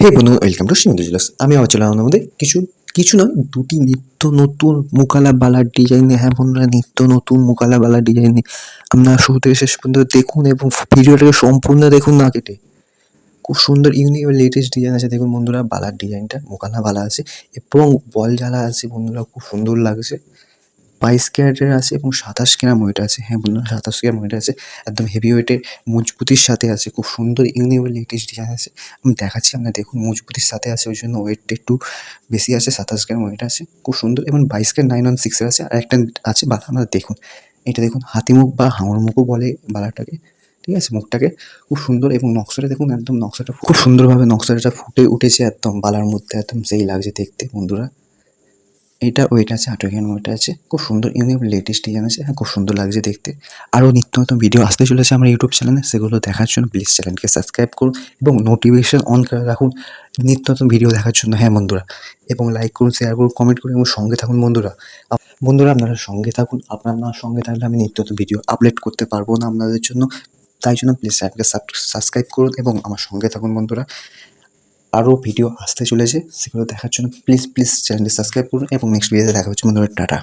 হে বন্ধু, welcome to সীমিত jewellers. আমি আবার চলে আমাদের মধ্যে কিছু নয়, দুটি নিত্য নতুন মুকালা বালার ডিজাইনে। হ্যাঁ বন্ধুরা, নিত্য নতুন মুকালা বালার ডিজাইনে আপনারা শুরু থেকে শেষ পর্যন্ত দেখুন এবং ভিডিওটাকে সম্পূর্ণ দেখুন না কেটে। খুব সুন্দর ইউনিক এবং লেটেস্ট ডিজাইন আছে। দেখুন বন্ধুরা, বালার ডিজাইনটা মোকালা বালা আছে এবং বল জ্বালা আছে বন্ধুরা, খুব সুন্দর লাগছে। 22 ক্যারেটের আছে এবং 27 গ্রাম ওয়েট আছে। হ্যাঁ বন্ধুরা, 27 গ্রাম ওয়েট আছে। একদম হেভি ওয়েটের মজবুতির সাথে আছে। খুব সুন্দর ইউনিক এবং লেটেস্ট ডিজাইন আছে। আমি দেখাচ্ছি, আপনারা দেখুন। মজবুতির সাথে আছে, ওই জন্য ওয়েটটা একটু বেশি আছে। 27 গ্রাম ওয়েট আছে, খুব সুন্দর। এবং 22 ক্যারেট 916 এর আছে। আর একটা আছে বালা, আপনারা দেখুন। এটা দেখুন, হাতিমুখ বা হাঙর মুখও বলে বালাটাকে। ঠিক আছে, মুখটাকে খুব সুন্দর। এবং নকশাটা দেখুন, একদম নকশাটা খুব সুন্দরভাবে নকশাটা ফুটে উঠেছে একদম বালার মধ্যে। একদম সেই লাগছে দেখতে বন্ধুরা। এটা ওয়েট আছে 18 গ্রাম ওয়েট আছে। খুব সুন্দর ইউনিক লেটেস্ট ডিজাইন আছে। হ্যাঁ, খুব সুন্দর লাগছে দেখতে। আরও নিত্য নতুন ভিডিও আসতে চলেছে আমার ইউটিউব চ্যানেলে। সেগুলো দেখার জন্য প্লিজ চ্যানেলকে সাবস্ক্রাইব করুন এবং নোটিফিকেশন অন করে রাখুন নিত্য নতুন ভিডিও দেখার জন্য। হ্যাঁ বন্ধুরা, এবং লাইক করুন, শেয়ার করুন, কমেন্ট করুন এবং সঙ্গে থাকুন বন্ধুরা। বন্ধুরা, আপনারা সঙ্গে থাকুন। আপনারা না সঙ্গে থাকলে আমি নিত্য নতুন ভিডিও আপলোড করতে পারবো না আপনাদের জন্য। তাই জন্য প্লিজ চ্যানেলকে সাবস্ক্রাইব করুন এবং আমার সঙ্গে থাকুন বন্ধুরা। আরও ভিডিও আসতে চলেছে, সেগুলো দেখার জন্য প্লিজ চ্যানেলটি সাবস্ক্রাইব করুন এবং নেক্সট ভিডিওতে দেখা হচ্ছে বন্ধুরা। টাটা।